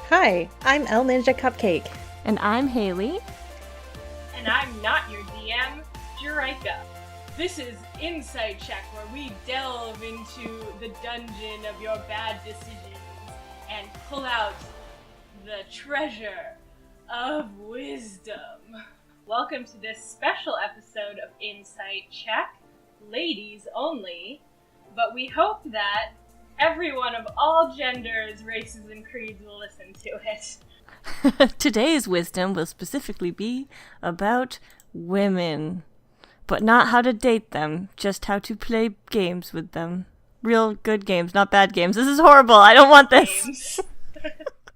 Hi, I'm El Ninja Cupcake. And I'm Haley. And I'm not your DM, Jurika. This is Insight Check, where we delve into the dungeon of your bad decisions and pull out the treasure of wisdom. Welcome to this special episode of Insight Check, ladies only, but we hope that everyone of all genders, races, and creeds will listen to it. Today's wisdom will specifically be about women, but not how to date them, just how to play games with them. Real good games, not bad games. This is horrible. I don't want this.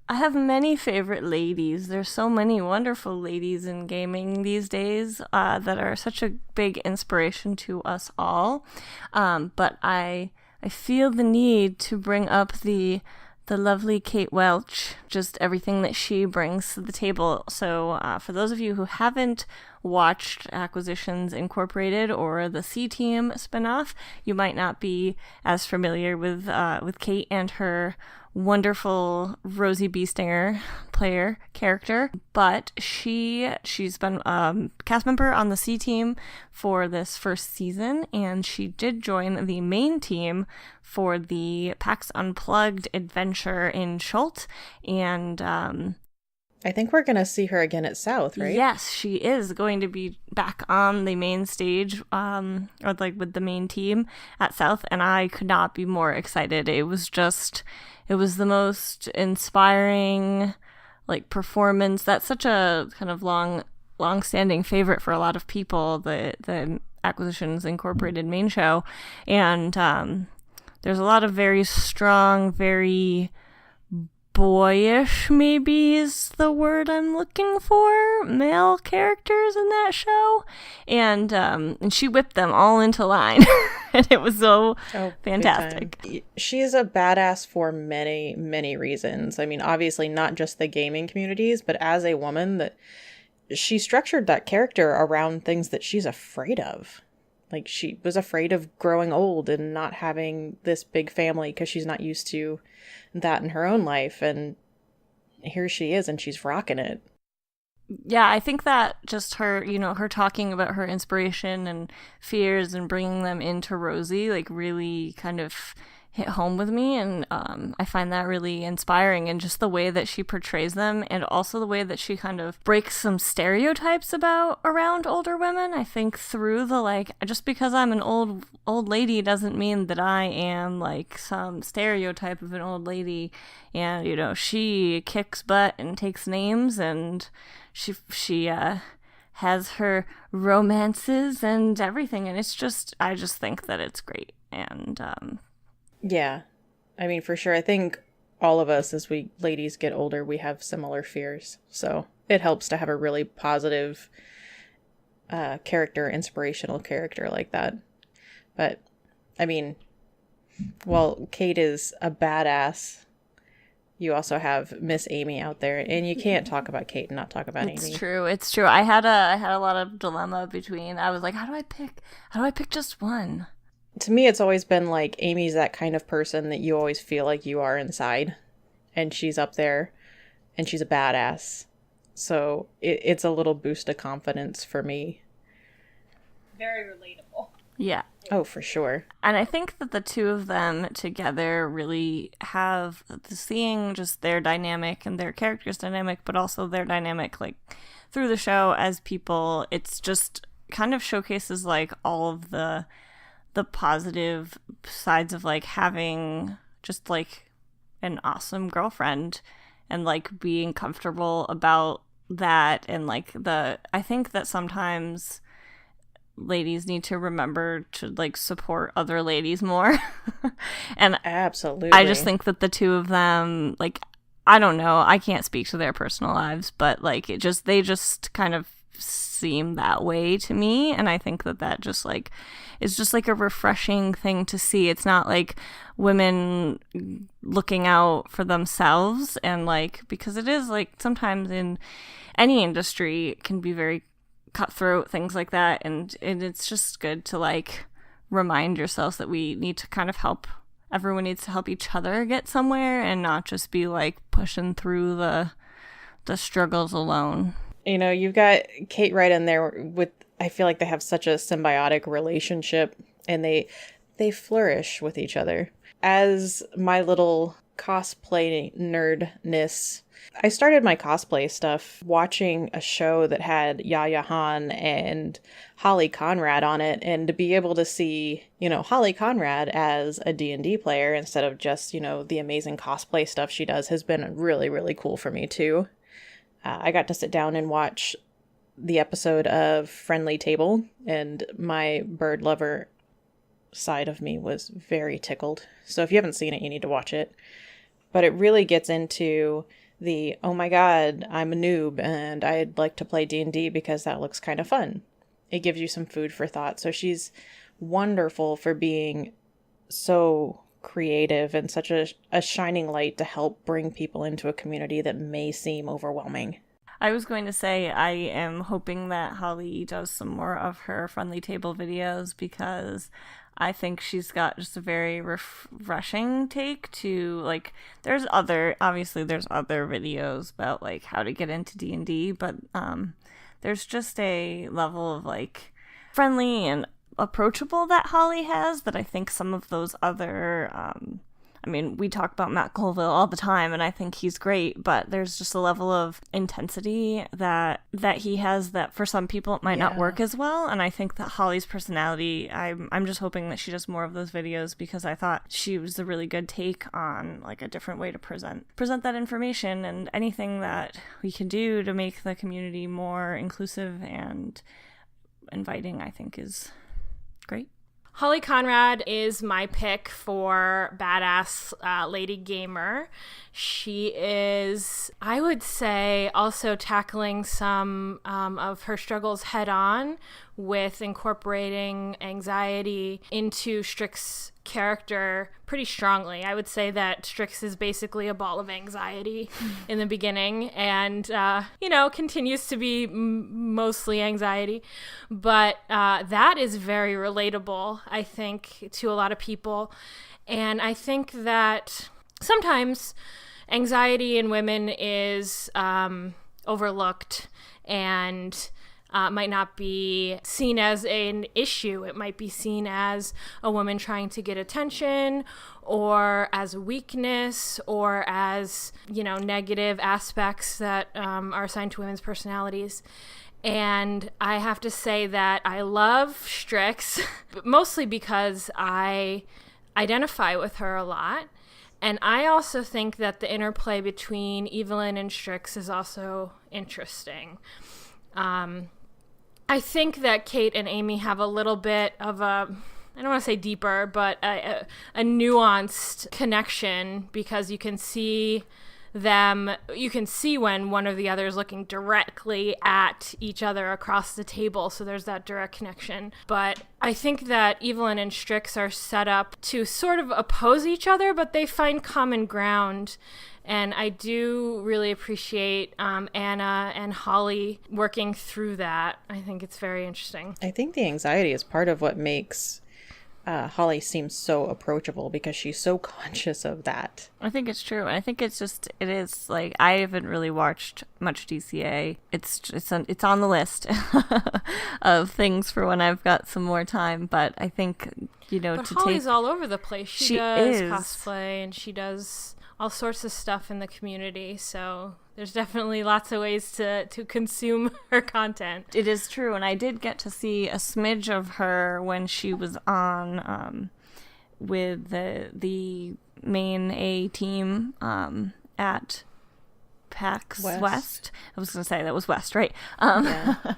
I have many favorite ladies. There's so many wonderful ladies in gaming these days that are such a big inspiration to us all. But I feel the need to bring up the lovely Kate Welch, just everything that she brings to the table. So for those of you who haven't watched Acquisitions Incorporated or the C-Team spinoff, you might not be as familiar with Kate and her wonderful Rosie Beestinger character, but she's been a cast member on the C-Team for this first season, and she did join the main team for the PAX Unplugged adventure in Schult, and I think we're going to see her again at South, right? Yes, she is going to be back on the main stage, or like with the main team at South, and I could not be more excited. It was the most inspiring, like, performance. That's such a kind of long-standing favorite for a lot of people, the Acquisitions Incorporated main show, and there's a lot of very strong, very boyish, maybe is the word I'm looking for, male characters in that show, and she whipped them all into line, and it was so fantastic. She is a badass for many, many reasons. I mean, obviously not just the gaming communities, but as a woman, that she structured that character around things that she's afraid of. Like, she was afraid of growing old and not having this big family because she's not used to that in her own life. And here she is, and she's rocking it. Yeah, I think that just her, her talking about her inspiration and fears and bringing them into Rosie, like, really kind of hit home with me, and I find that really inspiring, and just the way that she portrays them, and also the way that she kind of breaks some stereotypes around older women. I think through the, like, just because I'm an old lady doesn't mean that I am like some stereotype of an old lady, and she kicks butt and takes names, and she has her romances and everything, and I just think that it's great, and yeah, I mean, for sure. I think all of us, as we ladies get older, we have similar fears. So it helps to have a really positive inspirational character like that. But, I mean, while Kate is a badass, you also have Miss Amy out there, and you can't talk about Kate and not talk about Amy. It's true. I had a lot of dilemma between. I was like, how do I pick just one? To me, it's always been like Amy's that kind of person that you always feel like you are inside, and she's up there, and she's a badass. So it's a little boost of confidence for me. Very relatable. Yeah. Oh, for sure. And I think that the two of them together really have seeing just their dynamic and their characters' dynamic, but also their dynamic, like, through the show as people. It's just kind of showcases, like, all of the positive sides of, like, having just, like, an awesome girlfriend and, like, being comfortable about that. And, like, I think that sometimes ladies need to remember to, like, support other ladies more. And absolutely, I just think that the two of them, like, I don't know, I can't speak to their personal lives, but, like, they just kind of seem that way to me, and I think that just, like, is just, like, a refreshing thing to see. It's not like women looking out for themselves, and, like, because it is, like, sometimes in any industry it can be very cutthroat, things like that, and it's just good to, like, remind yourselves that we need to kind of help everyone needs to help each other get somewhere and not just be like pushing through the struggles alone. You know, you've got Kate right in there with, I feel like they have such a symbiotic relationship, and they flourish with each other. As my little cosplay nerdness, I started my cosplay stuff watching a show that had Yaya Han and Holly Conrad on it, and to be able to see, you know, Holly Conrad as a D&D player instead of just, you know, the amazing cosplay stuff she does has been really, really cool for me too. I got to sit down and watch the episode of Friendly Table, and my bird lover side of me was very tickled. So if you haven't seen it, you need to watch it. But it really gets into the, oh my god, I'm a noob and I'd like to play D&D because that looks kind of fun. It gives you some food for thought. So she's wonderful for being so creative and such a shining light to help bring people into a community that may seem overwhelming. I was going to say I am hoping that Holly does some more of her Friendly Table videos, because I think she's got just a very refreshing take to, like, there's other videos about like how to get into D&D, but there's just a level of like friendly and approachable that Holly has that I think some of those other I mean, we talk about Matt Colville all the time, and I think he's great, but there's just a level of intensity that he has that for some people it might not work as well. And I think that Holly's personality, I'm just hoping that she does more of those videos, because I thought she was a really good take on like a different way to present that information, and anything that we can do to make the community more inclusive and inviting, I think is great. Holly Conrad is my pick for Badass Lady Gamer. She is, I would say, also tackling some of her struggles head on with incorporating anxiety into Strix's character pretty strongly. I would say that Strix is basically a ball of anxiety in the beginning, and continues to be mostly anxiety, but that is very relatable, I think, to a lot of people. And I think that sometimes anxiety in women is overlooked and might not be seen as an issue. It might be seen as a woman trying to get attention, or as a weakness, or as, negative aspects that are assigned to women's personalities. And I have to say that I love Strix, mostly because I identify with her a lot. And I also think that the interplay between Evelyn and Strix is also interesting. I think that Kate and Amy have a little bit of I don't want to say deeper, but a nuanced connection, because you can see when one or the other is looking directly at each other across the table, so there's that direct connection. But I think that Evelyn and Strix are set up to sort of oppose each other, but they find common ground. And I do really appreciate Anna and Holly working through that. I think it's very interesting. I think the anxiety is part of what makes Holly seem so approachable, because she's so conscious of that. I think it's true. I think it is like, I haven't really watched much DCA. It's on the list of things for when I've got some more time. But I think, but Holly's all over the place. She does cosplay, and she does all sorts of stuff in the community, so there's definitely lots of ways to consume her content. It is true, and I did get to see a smidge of her when she was on with the main A team at PAX West. I was going to say that was West, right? Yeah.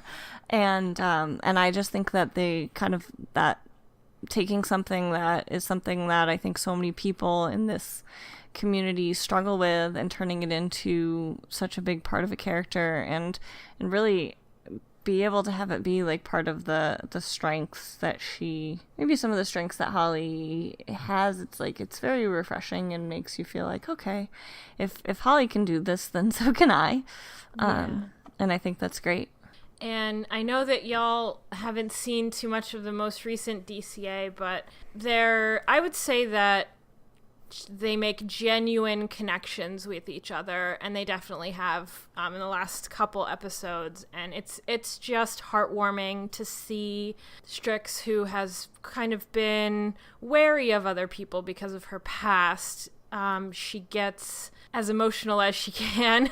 and I just think that they kind of, that taking something that is something that I think so many people in this community struggle with, and turning it into such a big part of a character, and really be able to have it be like part of the strengths that maybe some of the strengths that Holly has. It's like, it's very refreshing and makes you feel like, okay, if Holly can do this, then so can I. And I think that's great. And I know that y'all haven't seen too much of the most recent DCA, but I would say that they make genuine connections with each other, and they definitely have in the last couple episodes. And it's just heartwarming to see Strix, who has kind of been wary of other people because of her past. She gets as emotional as she can,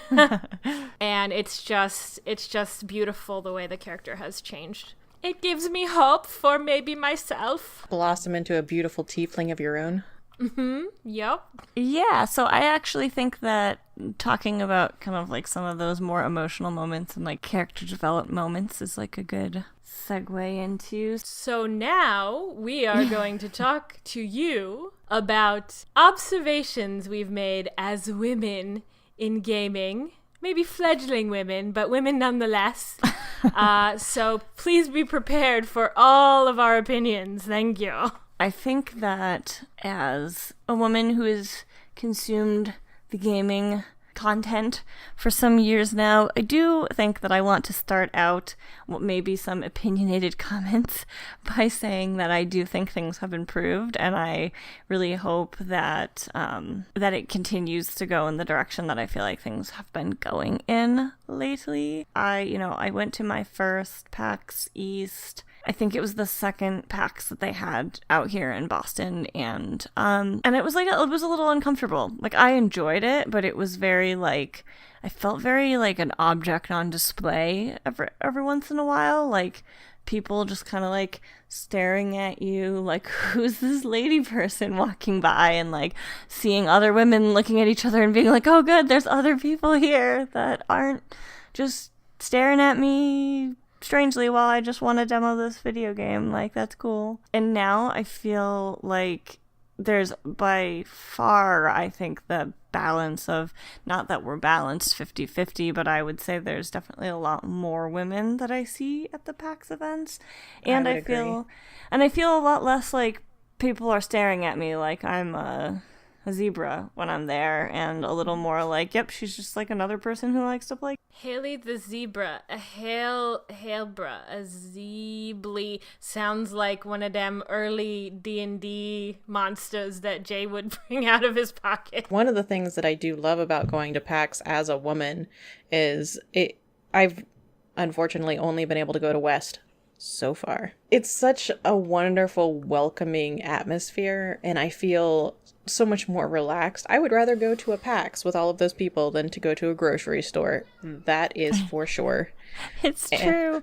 and it's just beautiful the way the character has changed. It gives me hope for maybe myself. Blossom into a beautiful tiefling of your own. Mm-hmm. Yep. Yeah, so I actually think that talking about kind of like some of those more emotional moments and like character development moments is like a good segue into. So now we are going to talk to you about observations we've made as women in gaming. Maybe fledgling women, but women nonetheless. So please be prepared for all of our opinions. Thank you. I think that as a woman who has consumed the gaming content for some years now, I do think that I want to start out what may be some opinionated comments by saying that I do think things have improved, and I really hope that that it continues to go in the direction that I feel like things have been going in lately. I went to my first PAX East. I think it was the second PAX that they had out here in Boston, and it was it was a little uncomfortable. Like, I enjoyed it, but it was very like, I felt very like an object on display every once in a while, like people just kind of like staring at you, like, who's this lady person walking by, and like seeing other women looking at each other and being like, oh good, there's other people here that aren't just staring at me strangely while I just want to demo this video game. Like, that's cool. And now I feel like there's by far, I think, the balance of, not that we're balanced 50-50, but I would say there's definitely a lot more women that I see at the PAX events. And I feel a lot less like people are staring at me like I'm a zebra when I'm there, and a little more like, yep, she's just like another person who likes to play. Haley the zebra, a hailbra, a zeebly sounds like one of them early D&D monsters that Jay would bring out of his pocket. One of the things that I do love about going to PAX as a woman is I've unfortunately only been able to go to West so far. It's such a wonderful, welcoming atmosphere, and I feel so much more relaxed. I would rather go to a PAX with all of those people than to go to a grocery store. That is for sure. It's true.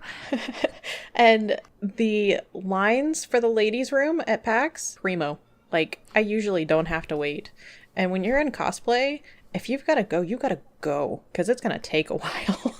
And the lines for the ladies' room at PAX, primo. Like, I usually don't have to wait. And when you're in cosplay, if you've got to go, you got to go, because it's going to take a while.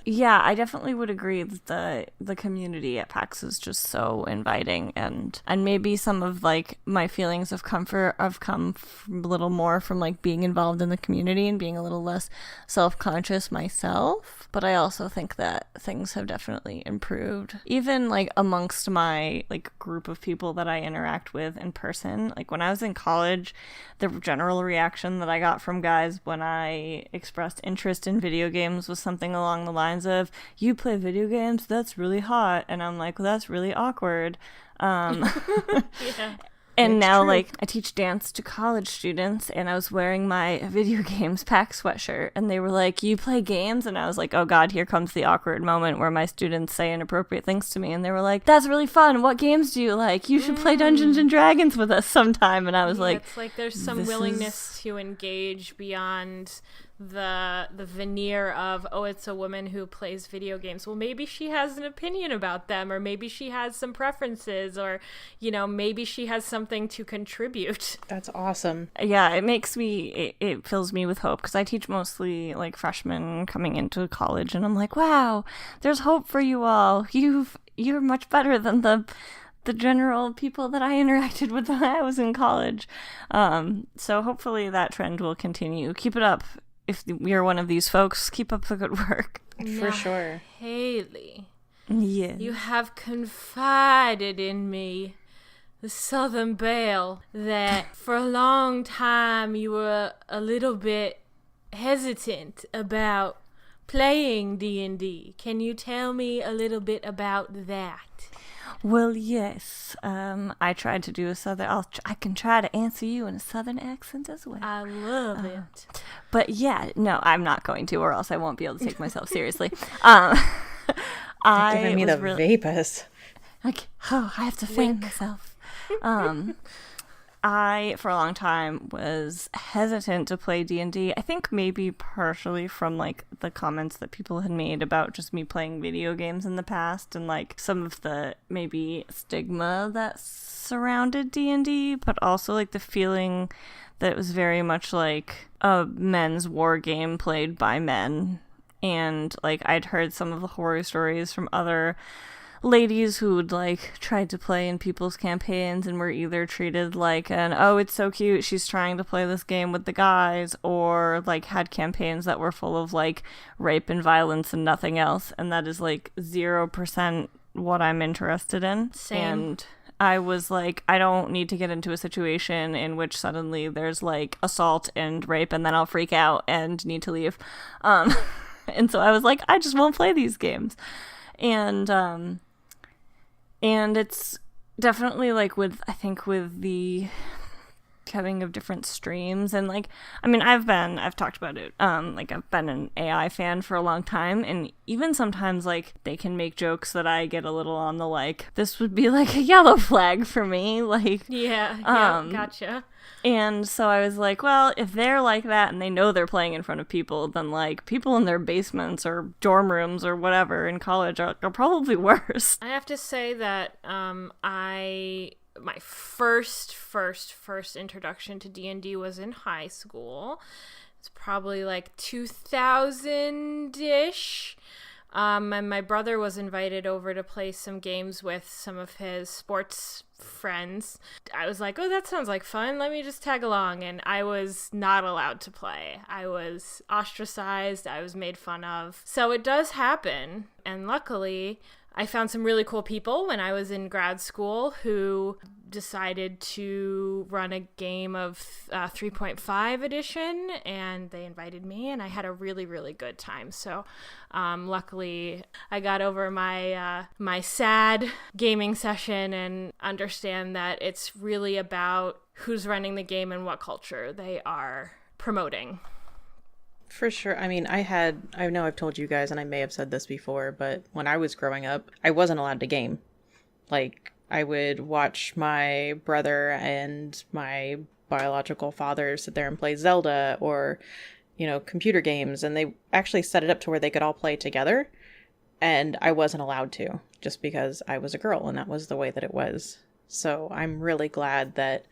Yeah, I definitely would agree that the community at PAX is just so inviting, and maybe some of like my feelings of comfort have come a little more from like being involved in the community and being a little less self-conscious myself. But I also think that things have definitely improved, even like amongst my like group of people that I interact with in person. Like, when I was in college, the general reaction that I got from guys when I expressed interest in video games was something along the lines of, you play video games? That's really hot. And I'm like, well, that's really awkward. Yeah. And It's now, true. like, I teach dance to college students, and I was wearing my video games PAX sweatshirt, and they were like, you play games? And I was like, oh god, here comes the awkward moment where my students say inappropriate things to me, and they were like, that's really fun, what games do you like? You should play Dungeons and Dragons with us sometime. And I was like, it's like there's some willingness to engage beyond the veneer of, oh, it's a woman who plays video games. Well, maybe she has an opinion about them, or maybe she has some preferences, or, you know, maybe she has something to contribute. That's awesome. yeah, it fills me with hope, because I teach mostly like freshmen coming into college, and I'm like, wow, there's hope for you all. You're much better than the general people that I interacted with when I was in college. So hopefully that trend will continue. Keep it up. If you're one of these folks, keep up the good work. For sure. Haley, Yeah. you have confided in me, the Southern Belle, that for a long time you were a little bit hesitant about playing D&D. Can you tell me a little bit about that? Well, yes. I tried to do a southern. I can try to answer you in a southern accent as well. I love it. But yeah, no, I'm not going to, or else I won't be able to take myself seriously. Giving me the vapors. Like, I have to fan myself. I, for a long time, was hesitant to play D&D. I think maybe partially from, like, the comments that people had made about just me playing video games in the past and, like, some of the, maybe, stigma that surrounded D&D, but also, like, the feeling that it was very much like a men's war game played by men. And, like, I'd heard some of the horror stories from other ladies who'd like tried to play in people's campaigns and were either treated like oh, it's so cute, she's trying to play this game with the guys, or like had campaigns that were full of like rape and violence and nothing else, and that is like 0% what I'm interested in. Same. And I was like, I don't need to get into a situation in which suddenly there's like assault and rape and then I'll freak out and need to leave. And so I was like, I just won't play these games. And it's definitely, like, I think with the having of different streams, and, like, I mean, I've talked about it, like, I've been an AI fan for a long time, and even sometimes, like, they can make jokes that I get a little on the, like, this would be, like, a yellow flag for me, like... Yeah, gotcha. And so I was like, well, if they're like that and they know they're playing in front of people, then, like, people in their basements or dorm rooms or whatever in college are probably worse. I have to say that my first introduction to D&D was in high school. It's probably like 2000-ish. And my brother was invited over to play some games with some of his sports friends. I was like, oh, that sounds like fun. Let me just tag along. And I was not allowed to play. I was ostracized. I was made fun of. So it does happen. And luckily, I found some really cool people when I was in grad school who decided to run a game of 3.5 edition, and they invited me, and I had a really, really good time. So luckily, I got over my my sad gaming session and understand that it's really about who's running the game and what culture they are promoting. For sure. I mean, I know I've told you guys, and I may have said this before, but when I was growing up, I wasn't allowed to game. Like, I would watch my brother and my biological father sit there and play Zelda or, you know, computer games, and they actually set it up to where they could all play together, and I wasn't allowed to, just because I was a girl, and that was the way that it was. So I'm really glad that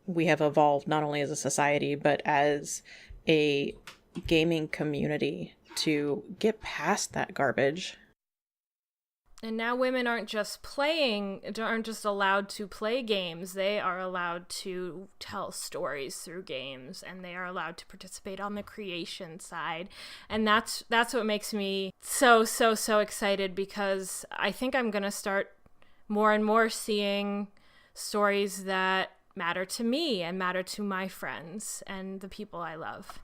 we have evolved not only as a society, but as a gaming community to get past that garbage. And now women aren't just allowed to play games. They are allowed to tell stories through games, and they are allowed to participate on the creation side. And that's what makes me so excited, because I think I'm going to start more and more seeing stories that matter to me and matter to my friends and the people I love.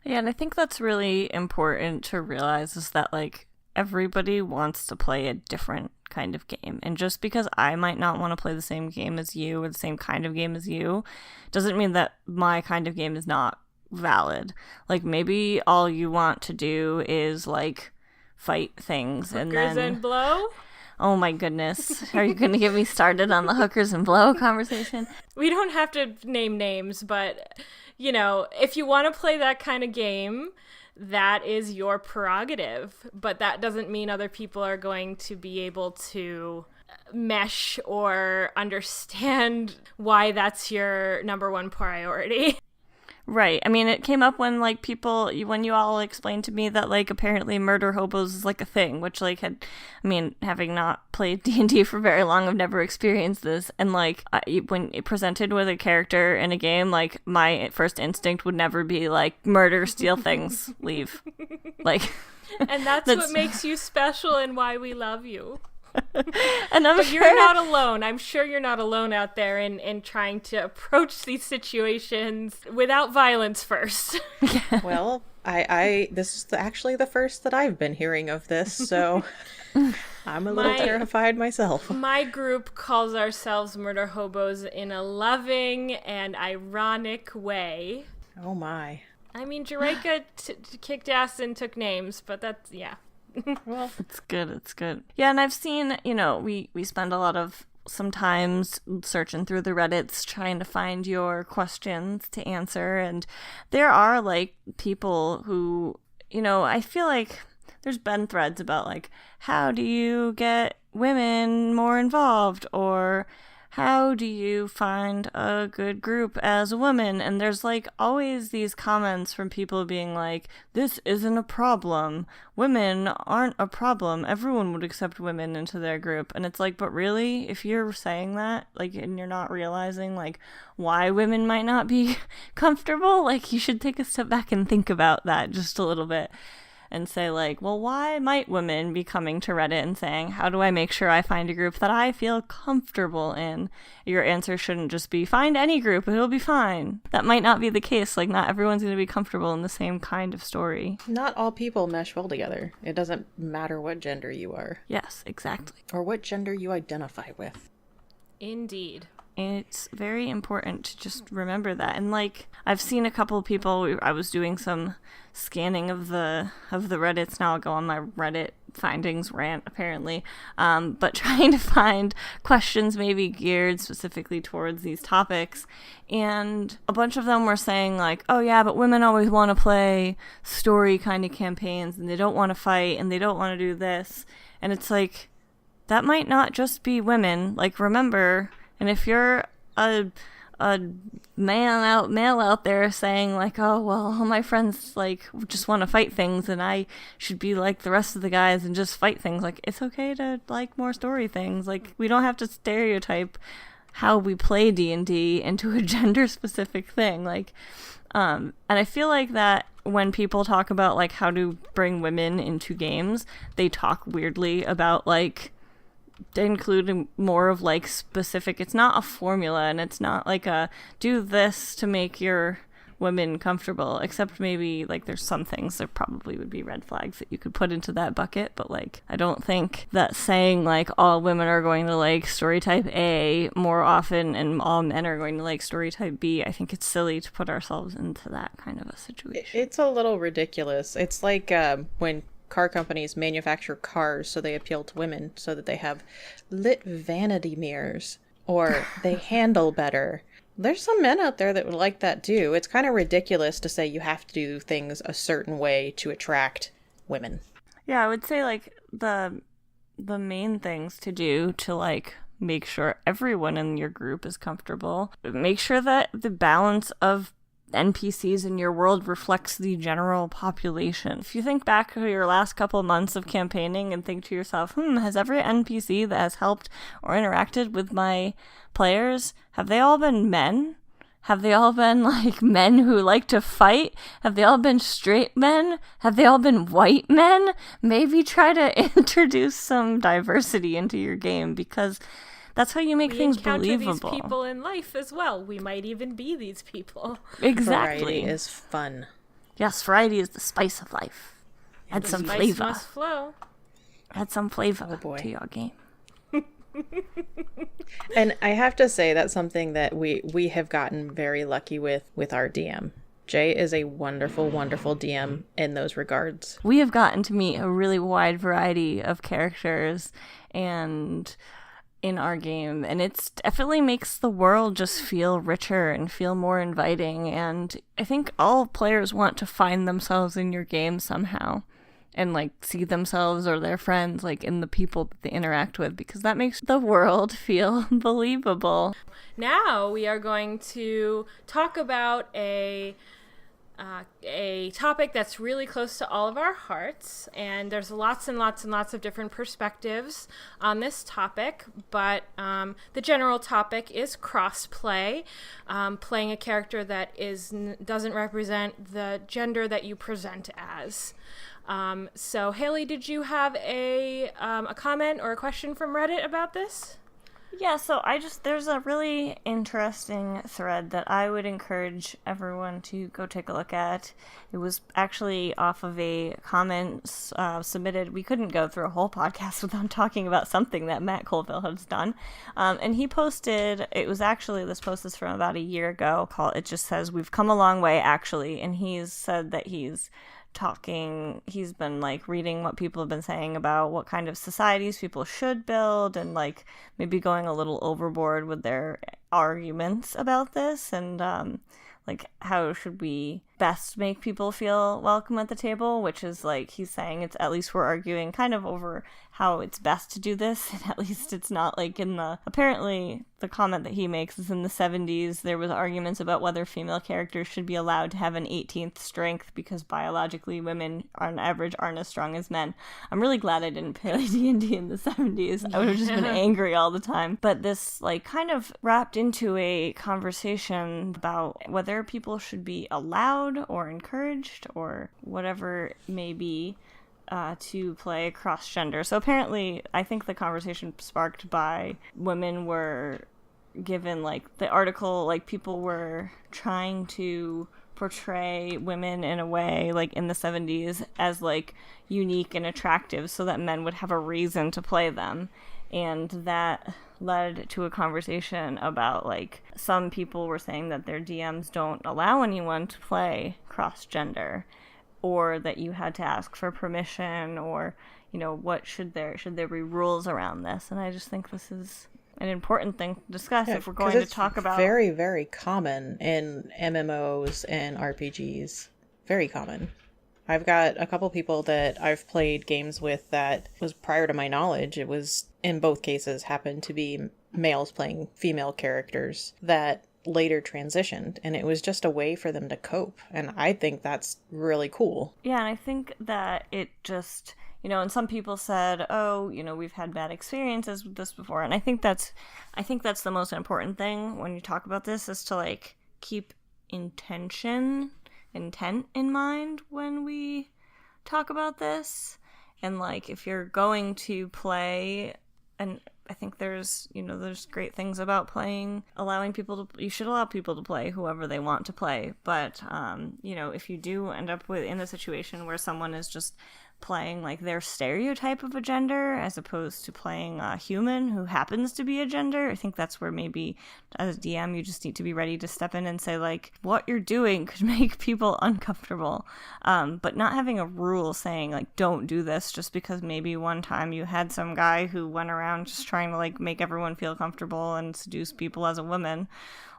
Yeah, and I think that's really important to realize, is that, like, everybody wants to play a different kind of game. And just because I might not want to play the same game as you or the same kind of game as you doesn't mean that my kind of game is not valid. Like, maybe all you want to do is, like, fight things Hookers and blow? Oh my goodness. Are you going to get me started on the hookers and blow conversation? We don't have to name names, but, you know, if you want to play that kind of game, that is your prerogative. But that doesn't mean other people are going to be able to mesh or understand why that's your number one priority. Right. I mean, it came up when, like, when you all explained to me that, like, apparently murder hobos is, like, a thing, which, like, having not played D&D for very long, I've never experienced this. And, like, when presented with a character in a game, like, my first instinct would never be, like, murder, steal things, leave. Like... And that's what makes you special and why we love you. And I'm But sure you're not alone. I'm sure you're not alone out there in trying to approach these situations without violence first. Well, I this is actually the first that I've been hearing of this, so I'm a little terrified myself. My group calls ourselves murder hobos in a loving and ironic way. Oh my. I mean, Jureka kicked ass and took names, but that's, yeah. Well, it's good. It's good. Yeah, and I've seen, we spend a lot of sometimes searching through the Reddits trying to find your questions to answer, and there are like people who, I feel like there's been threads about like, how do you get women more involved, or how do you find a good group as a woman? And there's like always these comments from people being like, this isn't a problem. Women aren't a problem. Everyone would accept women into their group. And it's like, but really, if you're saying that, like, and you're not realizing like why women might not be comfortable, like you should take a step back and think about that just a little bit. And say like, well, why might women be coming to Reddit and saying, how do I make sure I find a group that I feel comfortable in? Your answer shouldn't just be, find any group, it'll be fine. That might not be the case. Like, not everyone's going to be comfortable in the same kind of story. not all people mesh well together. It doesn't matter what gender you are. Yes, exactly. Or what gender you identify with. Indeed. It's very important to just remember that. And like, I've seen a couple of people, I was doing some scanning of the Reddits. Now I'll go on my Reddit findings rant, apparently. But trying to find questions maybe geared specifically towards these topics. And a bunch of them were saying like, oh yeah, but women always want to play story kind of campaigns, and they don't want to fight, and they don't want to do this. And it's like, that might not just be women. Like, remember, and if you're a male out there saying like, oh well, all my friends like just want to fight things, and I should be like the rest of the guys and just fight things, like, it's okay to like more story things. Like, we don't have to stereotype how we play D&D into a gender specific thing. Like, and I feel like that when people talk about like how to bring women into games, they talk weirdly about like including more of like specific, it's not a formula, and it's not like a do this to make your women comfortable, except maybe like there's some things there probably would be red flags that you could put into that bucket. But like, I don't think that saying like all women are going to like story type A more often and all men are going to like story type B, I think it's silly to put ourselves into that kind of a situation. It's a little ridiculous. It's like when car companies manufacture cars so they appeal to women, so that they have lit vanity mirrors or they handle better. There's some men out there that would like that too. It's kind of ridiculous to say you have to do things a certain way to attract women. Yeah, I would say like the main things to do to like make sure everyone in your group is comfortable. Make sure that the balance of NPCs in your world reflects the general population. If you think back to your last couple of months of campaigning and think to yourself, has every NPC that has helped or interacted with my players, have they all been men? Have they all been like men who like to fight? Have they all been straight men? Have they all been white men? Maybe try to introduce some diversity into your game, because that's how you make things believable. These people in life as well. We might even be these people. Exactly. Variety is fun. Yes, variety is the spice of life. Add some Spice flavor. must flow. Add some flavor boy. to your game. And I have to say that's something that we have gotten very lucky with our DM. Jay is a wonderful, wonderful DM in those regards. We have gotten to meet a really wide variety of characters and in our game, and it definitely makes the world just feel richer and feel more inviting. And I think all players want to find themselves in your game somehow, and like see themselves or their friends like in the people that they interact with, because that makes the world feel believable. Now we are going to talk about a a topic that's really close to all of our hearts, and there's lots and lots and lots of different perspectives on this topic, but the general topic is crossplay, playing a character that doesn't represent the gender that you present as. So Haley, did you have a comment or a question from Reddit about this? Yeah, so there's a really interesting thread that I would encourage everyone to go take a look at. It was actually off of a comment submitted. We couldn't go through a whole podcast without talking about something that Matt Colville has done. And he posted, this post is from about a year ago, it just says, "We've come a long way, actually." And he's said that he's been like reading what people have been saying about what kind of societies people should build, and like maybe going a little overboard with their arguments about this, and like how should we best make people feel welcome at the table, which is like he's saying it's at least we're arguing kind of over how it's best to do this, and at least it's not like apparently the comment that he makes is in the 70s there was arguments about whether female characters should be allowed to have an 18th strength because biologically women on average aren't as strong as men. I'm really glad I didn't play D&D in the 70s. I would have just been angry all the time. But this like kind of wrapped into a conversation about whether people should be allowed or encouraged or whatever it may be to play cross-gender. So apparently, I think the conversation sparked by women were given, like, the article, like, people were trying to portray women in a way, like, in the 70s as, like, unique and attractive so that men would have a reason to play them. And that led to a conversation about, like, some people were saying that their DMs don't allow anyone to play cross-gender, or that you had to ask for permission, or, you know, what should there be rules around this? And I just think this is an important thing to discuss if we're going to talk about. Very, very common in MMOs and RPGs. Very common. I've got a couple people that I've played games with that was prior to my knowledge. It was, in both cases, happened to be males playing female characters that later transitioned, and it was just a way for them to cope, and I think that's really cool. Yeah, and I think that it just, you know, and some people said, oh, you know, we've had bad experiences with this before, and I think that's the most important thing when you talk about this, is to like keep intent in mind when we talk about this. And like if you're going to play, and I think there's great things about playing, you should allow people to play whoever they want to play. But, you know, if you do end up in a situation where someone is just playing like their stereotype of a gender as opposed to playing a human who happens to be a gender, I think that's where maybe as a DM you just need to be ready to step in and say like what you're doing could make people uncomfortable, but not having a rule saying like don't do this just because maybe one time you had some guy who went around just trying to like make everyone feel comfortable and seduce people as a woman,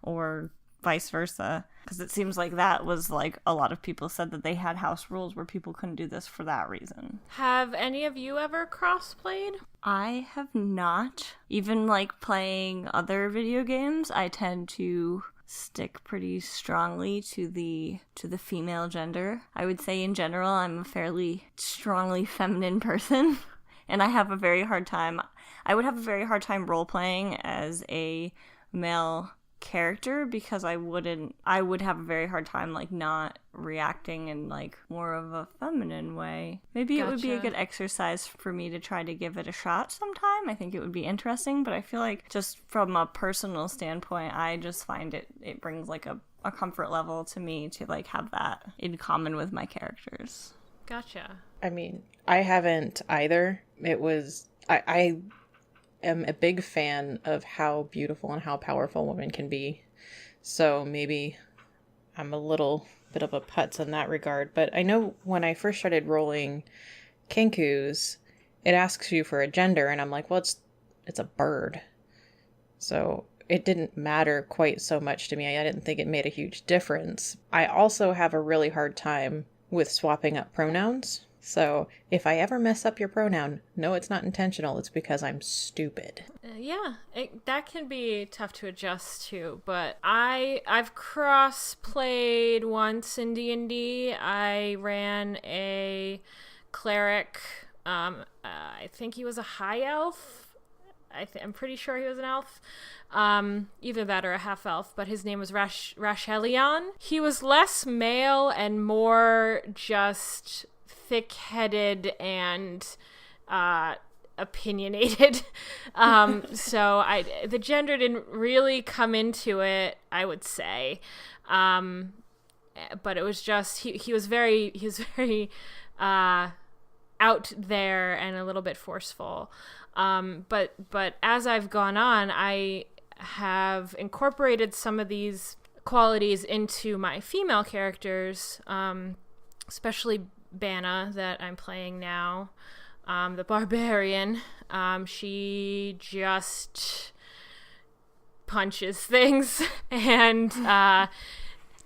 or vice versa, because it seems like that was like a lot of people said that they had house rules where people couldn't do this for that reason. Have any of you ever cross-played? I have not. Even like playing other video games, I tend to stick pretty strongly to the female gender. I would say in general I'm a fairly strongly feminine person, and I would have a very hard time role-playing as a male character, because I would have a very hard time like not reacting in like more of a feminine way. Maybe It would be a good exercise for me to try to give it a shot sometime. I think it would be interesting, but I feel like just from a personal standpoint, I just find it brings like a comfort level to me to like have that in common with my characters. Gotcha. I mean, I haven't either. I am a big fan of how beautiful and how powerful women can be. So maybe I'm a little bit of a putz in that regard. But I know when I first started rolling Kenkus, it asks you for a gender, and I'm like, well, it's a bird. So it didn't matter quite so much to me. I didn't think it made a huge difference. I also have a really hard time with swapping up pronouns. So if I ever mess up your pronoun, no, it's not intentional. It's because I'm stupid. That can be tough to adjust to, but I've cross-played once in D&D. I ran a cleric. I think he was a high elf. I'm pretty sure he was an elf. Either that or a half elf, but his name was Rashelion. He was less male and more just thick-headed and opinionated. So the gender didn't really come into it, I would say. But it was just he was very out there and a little bit forceful. But as I've gone on, I have incorporated some of these qualities into my female characters, especially Banna that I'm playing now, the barbarian. She just punches things and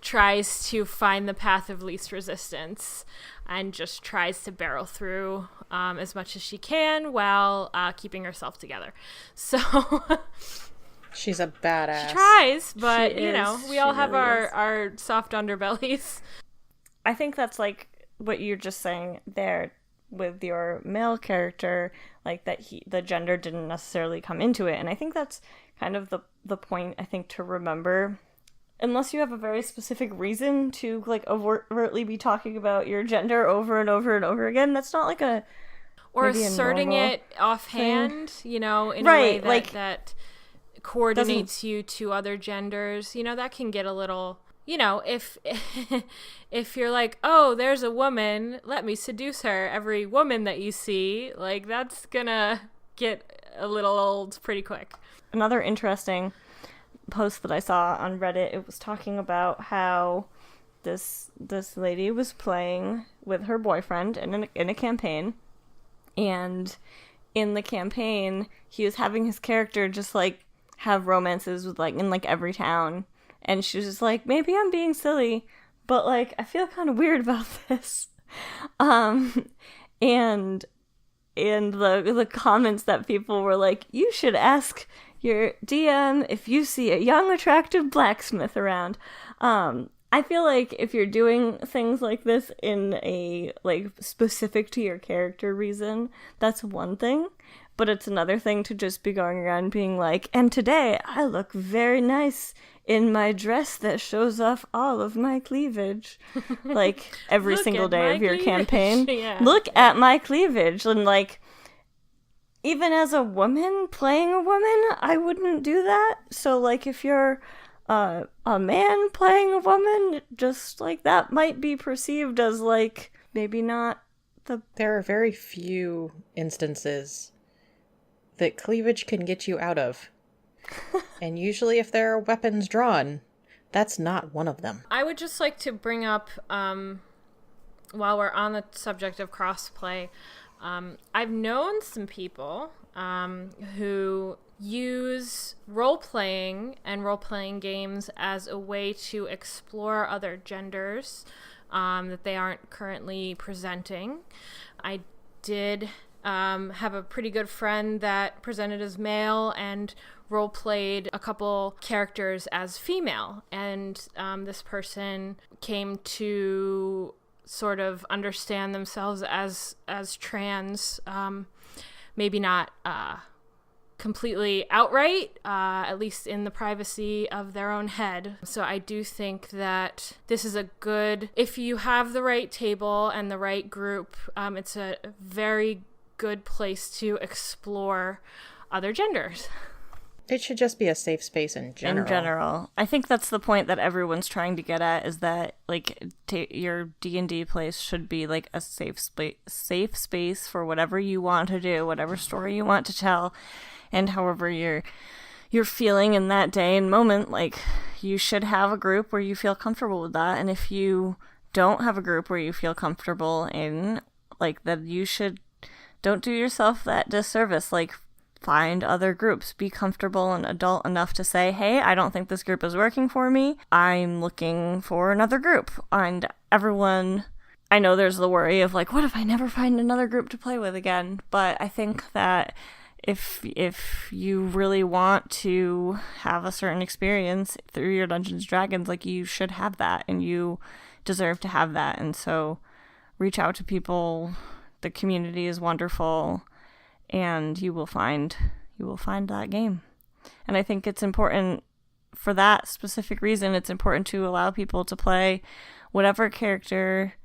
tries to find the path of least resistance and just tries to barrel through as much as she can while keeping herself together. So she's a badass. She tries, but we all have our soft underbellies. I think that's like what you're just saying there with your male character, like that the gender didn't necessarily come into it. And I think that's kind of the point, I think, to remember. Unless you have a very specific reason to like overtly be talking about your gender over and over and over again, that's not like or asserting it offhand, thing. In a way that coordinates you to other genders. That can get a little, if if you're like, oh, there's a woman, let me seduce her. Every woman that you see, like, that's gonna get a little old pretty quick. Another interesting post that I saw on Reddit, it was talking about how this lady was playing with her boyfriend in a campaign, and in the campaign he was having his character just like have romances with like in like every town, and she was just like, maybe I'm being silly, but like I feel kind of weird about this. And the comments that people were like, you should ask your DM if you see a young, attractive blacksmith around. I feel like if you're doing things like this in a, like, specific to your character reason, that's one thing. But it's another thing to just be going around being like, and today I look very nice in my dress that shows off all of my cleavage. Like, every single day of your campaign. Yeah. Look at my cleavage. And, like, even as a woman playing a woman, I wouldn't do that. So, like, if you're a man playing a woman, just, like, that might be perceived as, like, maybe not the... There are very few instances that cleavage can get you out of. And usually if there are weapons drawn, that's not one of them. I would just like to bring up, while we're on the subject of crossplay, I've known some people who use role-playing and role-playing games as a way to explore other genders that they aren't currently presenting. I did have a pretty good friend that presented as male and role-played a couple characters as female. And this person came to sort of understand themselves as trans, maybe not completely outright, at least in the privacy of their own head. So I do think that this is a good, if you have the right table and the right group, it's a very good place to explore other genders. It should just be a safe space in general. In general. I think that's the point that everyone's trying to get at, is that, like, your D&D place should be, like, a safe space for whatever you want to do, whatever story you want to tell, and however you're feeling in that day and moment. Like, you should have a group where you feel comfortable with that, and if you don't have a group where you feel comfortable in, like, that you should... Don't do yourself that disservice. Like, find other groups. Be comfortable and adult enough to say, hey, I don't think this group is working for me. I'm looking for another group. And everyone I know there's the worry of like, what if I never find another group to play with again? But I think that if you really want to have a certain experience through your Dungeons & Dragons, like, you should have that, and you deserve to have that. And so reach out to people. The community is wonderful, and you will find that game. And I think it's important for that specific reason. It's important to allow people to play whatever character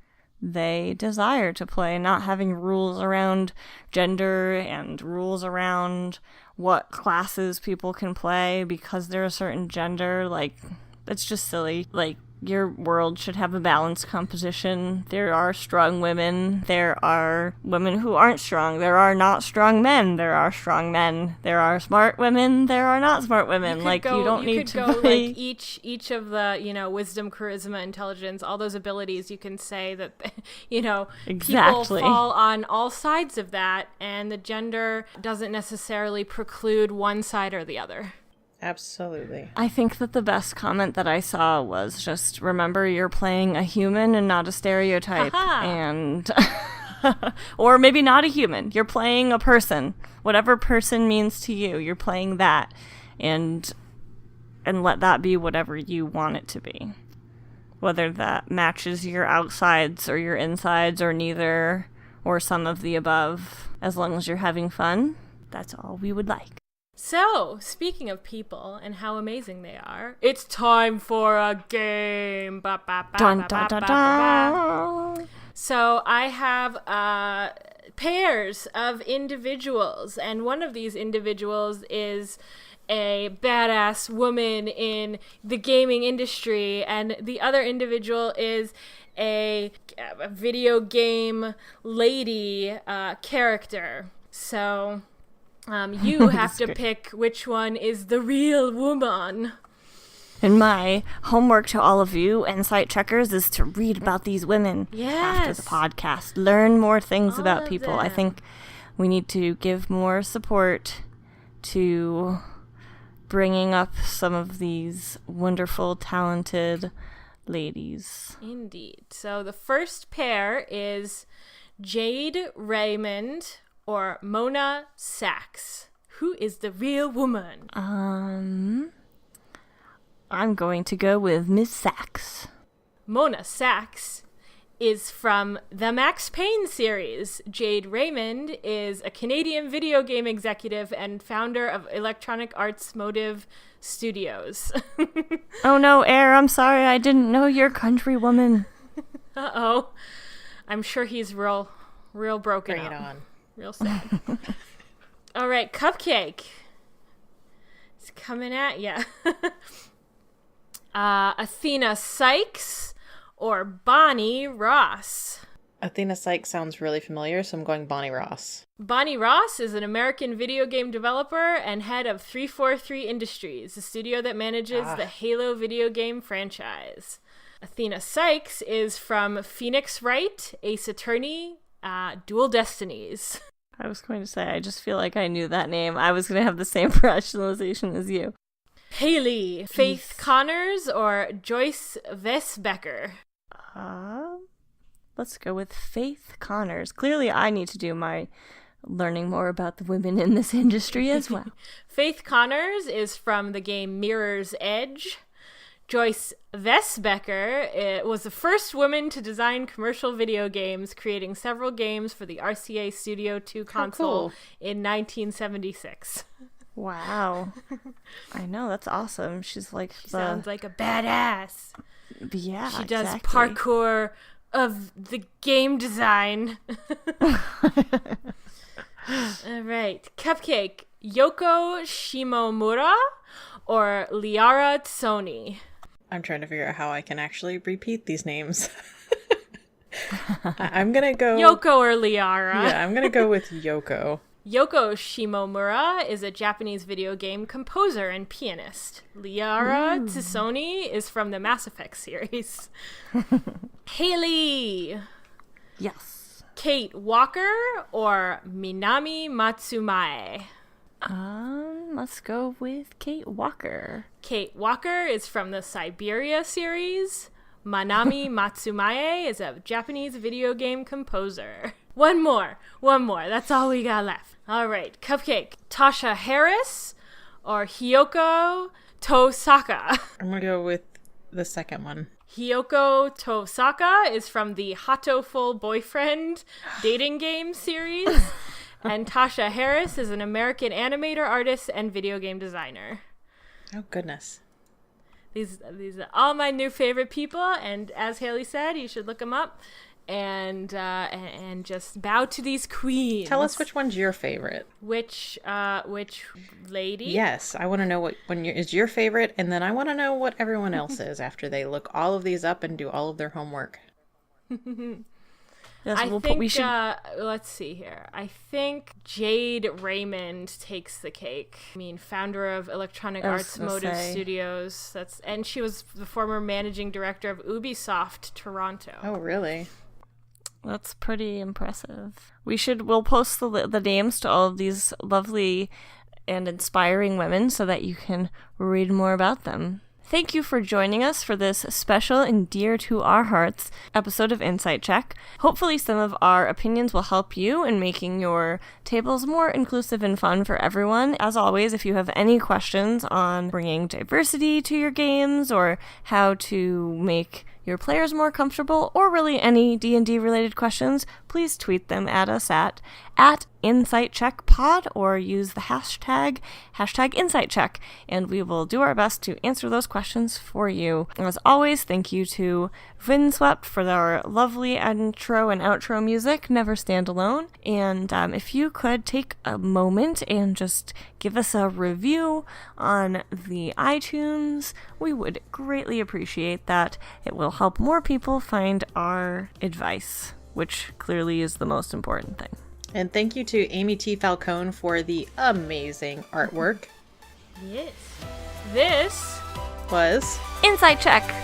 they desire to play, not having rules around gender and rules around what classes people can play because they're a certain gender. Like, it's just silly. Like, your world should have a balanced composition. There are strong women. There are women who aren't strong. There are not strong men. There are strong men. There are smart women. There are not smart women. You don't need to play. Like each of the, wisdom, charisma, intelligence, all those abilities, you can say that, people fall on all sides of that, and the gender doesn't necessarily preclude one side or the other. Absolutely. I think that the best comment that I saw was just, remember, you're playing a human and not a stereotype. And or maybe not a human. You're playing a person. Whatever person means to you, you're playing that. And let that be whatever you want it to be. Whether that matches your outsides or your insides or neither, or some of the above. As long as you're having fun, that's all we would like. So, speaking of people and how amazing they are, it's time for a game. Dun, dun, dun, dun. So, I have pairs of individuals, and one of these individuals is a badass woman in the gaming industry, and the other individual is a video game lady character. So you have to pick which one is the real woman. And my homework to all of you Insight Checkers is to read about these women after the podcast. Learn more things about people. I think we need to give more support to bringing up some of these wonderful, talented ladies. Indeed. So the first pair is Jade Raymond or Mona Sachs. Who is the real woman? I'm going to go with Miss Sachs. Mona Sachs is from the Max Payne series. Jade Raymond is a Canadian video game executive and founder of Electronic Arts Motive Studios. Oh no, Air, I'm sorry, I didn't know you're countrywoman. Uh-oh. I'm sure he's real broken Bring up. it on. Real sad. All right, Cupcake. It's coming at ya. Athena Sykes or Bonnie Ross? Athena Sykes sounds really familiar, so I'm going Bonnie Ross. Bonnie Ross is an American video game developer and head of 343 Industries, a studio that manages the Halo video game franchise. Athena Sykes is from Phoenix Wright, Ace Attorney, Dual Destinies. I was going to say, I just feel like I knew that name. I was going to have the same rationalization as you. Haley, Faith Connors, or Joyce Vesbecker? Let's go with Faith Connors. Clearly, I need to do my learning more about the women in this industry as well. Faith Connors is from the game Mirror's Edge. Joyce Vesbecker was the first woman to design commercial video games, creating several games for the RCA Studio 2 console in 1976. Wow. I know, that's awesome. She's like sounds like a badass. Yeah, she does parkour of the game design. All right. Cupcake, Yoko Shimomura or Liara Tsoni? I'm trying to figure out how I can actually repeat these names. I'm going to go... Yoko or Liara? Yeah, I'm going to go with Yoko. Yoko Shimomura is a Japanese video game composer and pianist. Liara Tsoni is from the Mass Effect series. Haley! Yes. Kate Walker or Minami Matsumae? Let's go with Kate Walker. Kate Walker is from the Siberia series. Manami Matsumae is a Japanese video game composer. One more. That's all we got left. All right, Cupcake. Tasha Harris or Hiyoko Tosaka? I'm going to go with the second one. Hiyoko Tosaka is from the Hatoful Boyfriend dating game series. And Tasha Harris is an American animator, artist, and video game designer. Oh, goodness. These are all my new favorite people, and as Haley said, you should look them up and just bow to these queens. Tell us which one's your favorite. Which lady? Yes, I want to know what one is your favorite, and then I want to know what everyone else is after they look all of these up and do all of their homework. Yes, I think, let's see here. I think Jade Raymond takes the cake. I mean, founder of Electronic Arts Motive Studios. And she was the former managing director of Ubisoft Toronto. Oh, really? That's pretty impressive. We'll post the names to all of these lovely and inspiring women so that you can read more about them. Thank you for joining us for this special and dear to our hearts episode of Insight Check. Hopefully some of our opinions will help you in making your tables more inclusive and fun for everyone. As always, if you have any questions on bringing diversity to your games or how to make your players more comfortable, or really any D&D related questions, please tweet them at us at InsightCheckPod or use the hashtag InsightCheck, and we will do our best to answer those questions for you. As always, thank you to Windswept for our lovely intro and outro music, Never Stand Alone. And if you could take a moment and just give us a review on the iTunes, we would greatly appreciate that. It will help more people find our advice, which clearly is the most important thing. And thank you to Amy T. Falcone for the amazing artwork. Yes. This was Insight Check.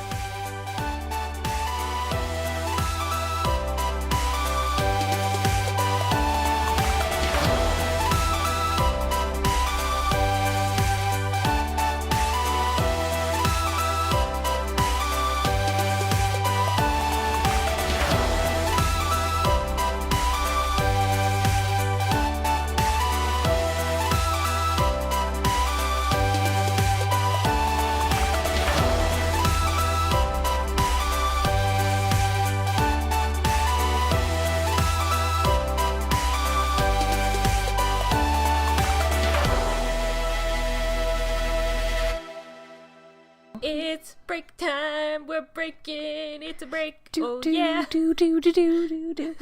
It's break time. We're breaking. It's a break. Do, Oh do, yeah. do, do, do, do, do, do.